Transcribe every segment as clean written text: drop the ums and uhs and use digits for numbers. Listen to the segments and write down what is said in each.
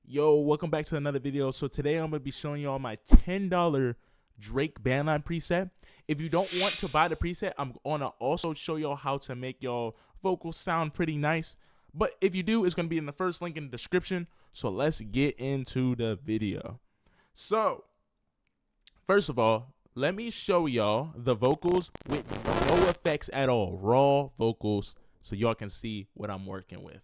Yo, welcome back to another video. So today I'm going to be showing y'all my $10 Drake BandLab preset. If you don't want to buy the preset, I'm going to also show y'all how to make y'all vocals sound pretty nice. But if you do, it's going to be in the first link in the description. So let's get into the video. So, first of all, let me show y'all the vocals with no effects at all. Raw vocals so y'all can see what I'm working with.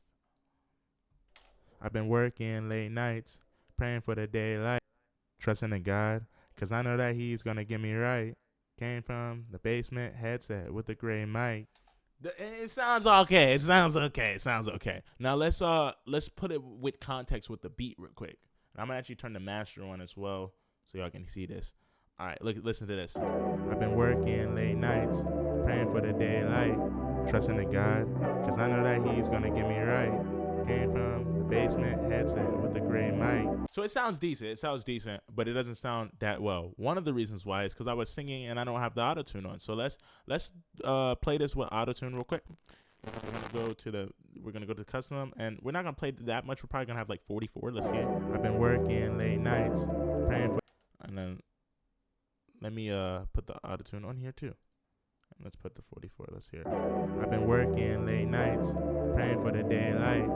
I've been working late nights, praying for the daylight, trusting in God, because I know that he's going to get me right. Came from the basement headset with the gray mic. It sounds okay. It sounds okay. It sounds okay. Now let's put it with context with the beat real quick. I'm going to actually turn the master on as well so y'all can see this. All right, listen to this. I've been working late nights, praying for the daylight, trusting in God, because I know that he's going to get me right. Came from the basement headset with the gray mic. So it sounds decent. It sounds decent, but it doesn't sound that well. One of the reasons why is because I was singing and I don't have the Autotune on. So let's play this with Autotune real quick. We're gonna go to custom, and we're not gonna play that much. We're probably gonna have like 44. Let's hear. I've been working late nights, praying for, and then let me put the Autotune on here too. Let's put the 44. Let's hear it. I've been working late nights, praying for the daylight,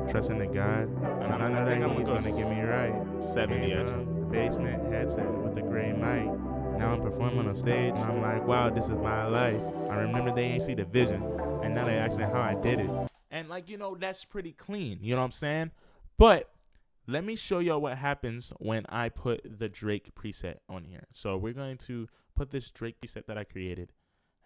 trusting in God, and I know that he's gonna get me right. 70 actually. The basement headset with the gray mic. Now I'm performing on stage, and I'm like, wow, this is my life. I remember they ain't see the vision, and now they asking how I did it. And like, you know, that's pretty clean. You know what I'm saying? But let me show y'all what happens when I put the Drake preset on here. So we're going to put this Drake preset that I created,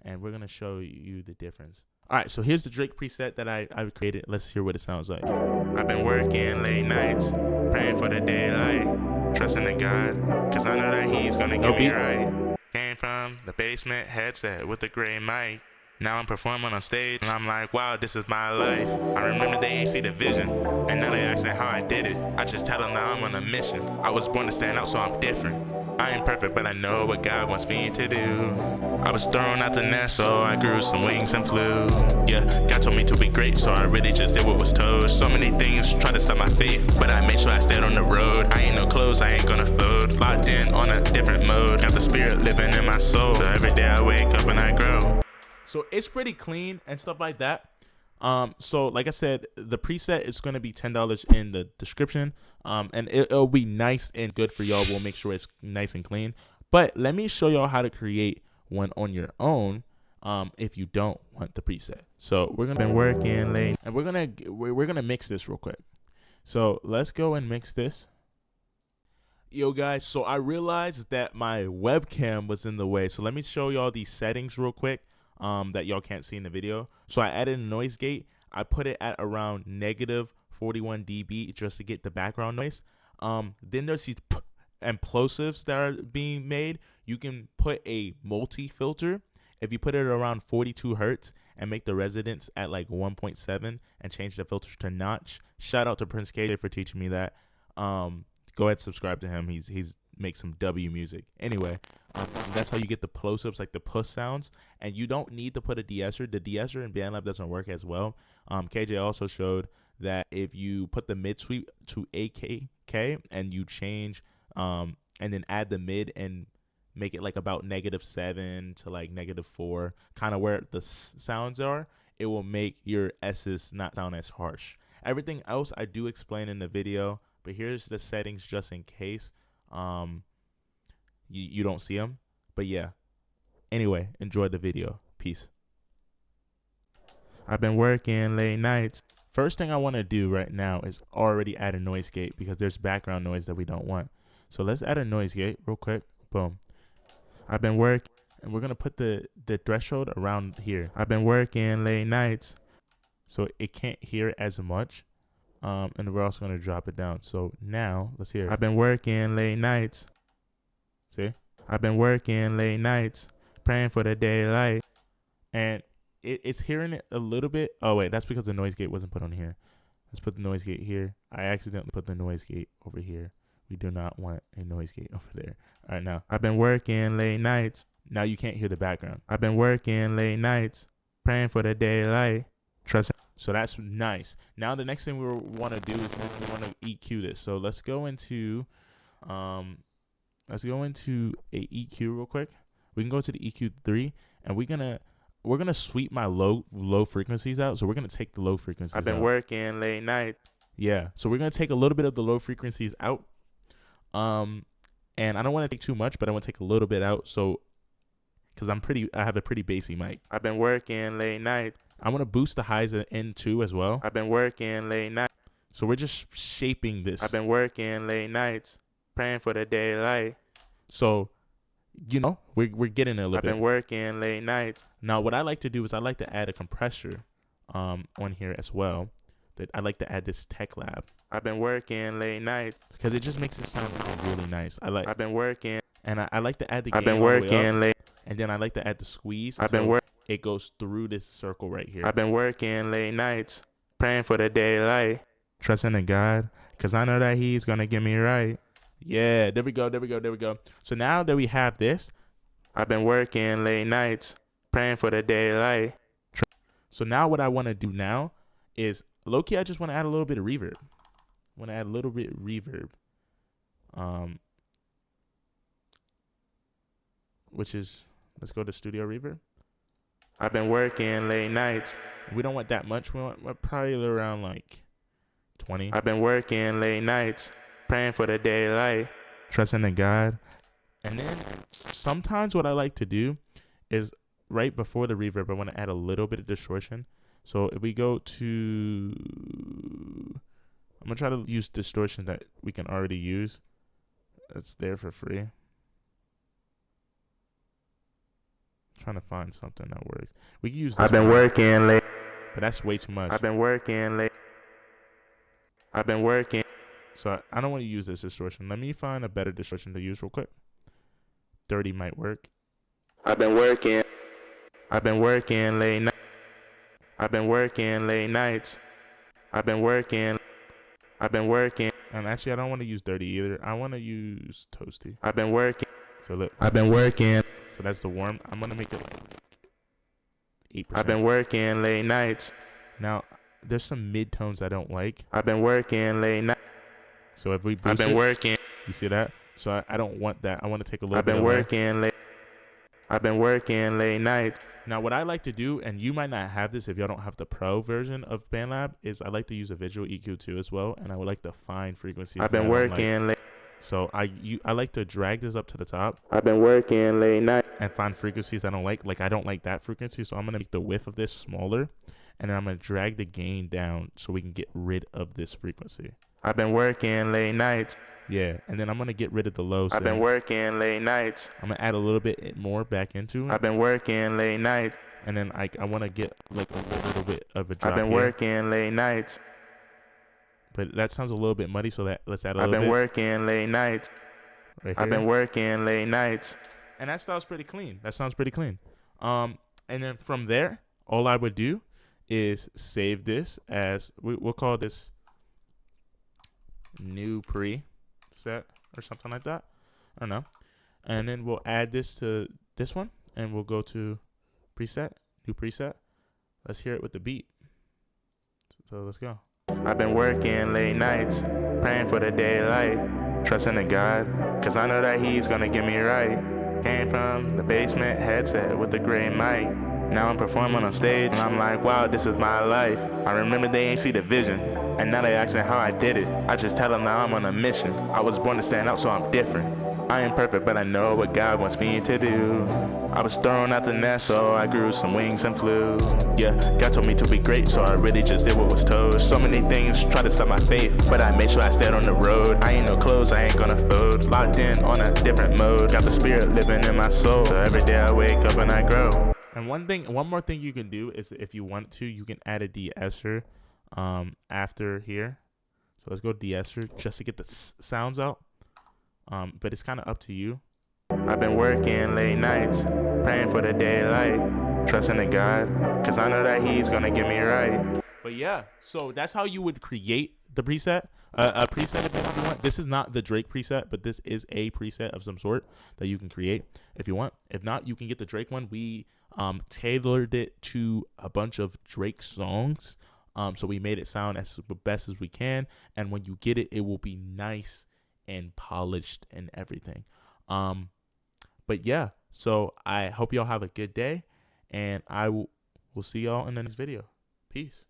and we're going to show you the difference. All right, so here's the Drake preset that I created. Let's hear what it sounds like. I've been working late nights, praying for the daylight, trusting in God, because I know that he's going to get me right. Came from the basement headset with the gray mic. Now I'm performing on stage, and I'm like, wow, this is my life. I remember they ain't see the vision, and now they asking how I did it. I just tell them now I'm on a mission. I was born to stand out, so I'm different. I ain't perfect, but I know what God wants me to do. I was thrown out the nest, so I grew some wings and flew. Yeah, God told me to be great, so I really just did what was told. So many things try to stop my faith, but I made sure I stayed on the road. I ain't no clothes, I ain't gonna fold. Locked in on a different mode. Got the spirit living in my soul. So every day I wake up and I grow. So it's pretty clean and stuff like that. So like I said, the preset is going to be $10 in the description. And it'll be nice and good for y'all. We'll make sure it's nice and clean. But let me show y'all how to create one on your own. If you don't want the preset. So we're gonna been working late, and we're gonna mix this real quick. So let's go and mix this. Yo guys, so I realized that my webcam was in the way. So let me show y'all these settings real quick. That y'all can't see in the video. So I added a noise gate. I put it at around -41 dB just to get the background noise. Then there's these implosives that are being made. You can put a multi-filter. If you put it around 42 hertz and make the resonance at like 1.7 and change the filter to notch. Shout out to Prince KJ for teaching me that. Go ahead, subscribe to him. He's makes some W music. Anyway, that's how you get the plosives, like the push sounds. And you don't need to put a de-esser. The de-esser in BandLab doesn't work as well. KJ also showed that if you put the mid sweep to AKK and you change and then add the mid and make it like about -7 to like -4, kind of where the sounds are, it will make your S's not sound as harsh. Everything else I do explain in the video, but here's the settings just in case you don't see them. But yeah, anyway, enjoy the video. Peace. I've been working late nights. First thing I want to do right now is already add a noise gate because there's background noise that we don't want. So let's add a noise gate real quick. Boom. I've been working, and we're gonna put the threshold around here. I've been working late nights, so it can't hear as much. And we're also going to drop it down. So now, let's hear it. I've been working late nights. See? I've been working late nights, praying for the daylight. And it's hearing it a little bit. Oh, wait, that's because the noise gate wasn't put on here. Let's put the noise gate here. I accidentally put the noise gate over here. We do not want a noise gate over there. All right, now. I've been working late nights. Now you can't hear the background. I've been working late nights, praying for the daylight. Trust. So that's nice. Now the next thing we want to do is we want to EQ this. So let's go into a EQ real quick. We can go to the EQ3, and we're gonna sweep my low frequencies out. So we're gonna take the low frequencies. I've been working late night. Yeah. So we're gonna take a little bit of the low frequencies out. And I don't want to take too much, but I want to take a little bit out. So, because I have a pretty bassy mic. I've been working late night. I want to boost the highs in too as well. I've been working late night. So we're just shaping this. I've been working late nights, praying for the daylight. So, you know, we're getting a little bit. I've been working late nights. Now, what I like to do is I like to add a compressor on here as well. That I like to add this Tech Lab. I've been working late nights because it just makes it sound really nice. I've been working, and I like to add the gain I've been all the way working up, late, and then I like to add the squeeze. I've been working. It goes through this circle right here. I've been working late nights, praying for the daylight, trusting in God, because I know that He's gonna get me right. Yeah, there we go. So now that we have this, I've been working late nights, praying for the daylight. So now what I want to do now is, low-key, I just want to add a little bit of reverb. Which is, let's go to studio reverb. I've been working late nights. We don't want that much. We want probably around like 20. I've been working late nights, praying for the daylight, trusting in God. And then sometimes what I like to do is right before the reverb, I want to add a little bit of distortion. So if we go to, I'm going to try to use distortion that we can already use. That's there for free. I'm trying to find something that works. We can use this. I've been working late. But that's way too much. I've been working late. I've been working. So I don't want to use this distortion. Let me find a better distortion to use real quick. 30 might work. I've been working. I've been working late night. I've been working late nights. I've been working. I've been working. And actually, I don't want to use dirty either. I want to use toasty. I've been working. So look. I've been working. So that's the warm. I'm going to make it like 8%. I've been working late nights. Now, there's some mid-tones I don't like. I've been working late night. So if we boost I've been working. You see that? So I don't want that. I want to take a little I've bit been away. working late. I've been working late nights. Now, what I like to do, and you might not have this if y'all don't have the pro version of BandLab, is I like to use a visual EQ too as well, and I would like to find frequencies. I've been working late. So I like to drag this up to the top. I've been working late night. And find frequencies I don't like. Like I don't like that frequency, so I'm gonna make the width of this smaller, and then I'm gonna drag the gain down so we can get rid of this frequency. I've been working late nights. Yeah, and then I'm gonna get rid of the lows. I've been working late nights. I'm gonna add a little bit more back into it. I've been working late night. And then I want to get like a little bit of a drop. I've been here. working late nights. But that sounds a little bit muddy, so let's add a little bit. I've been working late nights. Right I've been working late nights. And that sounds pretty clean. And then from there, all I would do is save this as we'll call this new preset or something like that. I don't know. And then we'll add this to this one, and we'll go to preset, new preset. Let's hear it with the beat. So let's go. I've been working late nights, praying for the daylight, trusting in God, cause I know that He's gonna get me right. Came from the basement, headset with a gray mic. Now I'm performing on stage, and I'm like, wow, this is my life. I remember they ain't see the vision, and now they asking how I did it. I just tell them now I'm on a mission. I was born to stand out, so I'm different. I ain't perfect, but I know what God wants me to do. I was thrown out the nest, so I grew some wings and flew. Yeah, God told me to be great, so I really just did what was told. So many things try to stop my faith, but I made sure I stayed on the road. I ain't no clothes, I ain't gonna fold. Locked in on a different mode. Got the spirit living in my soul. So every day I wake up and I grow. And one more thing you can do is, if you want to, you can add a de-esser after here. So let's go de-esser just to get the sounds out. But it's kind of up to you. I've been working late nights, praying for the daylight, trusting in God, cause I know that He's gonna get me right. But yeah, so that's how you would create the preset. A preset if you want. This is not the Drake preset, but this is a preset of some sort that you can create if you want. If not, you can get the Drake one. We tailored it to a bunch of Drake songs. So we made it sound as the best as we can, and when you get it, it will be nice and polished and everything. But yeah, so I hope y'all have a good day, and will see y'all in the next video. Peace.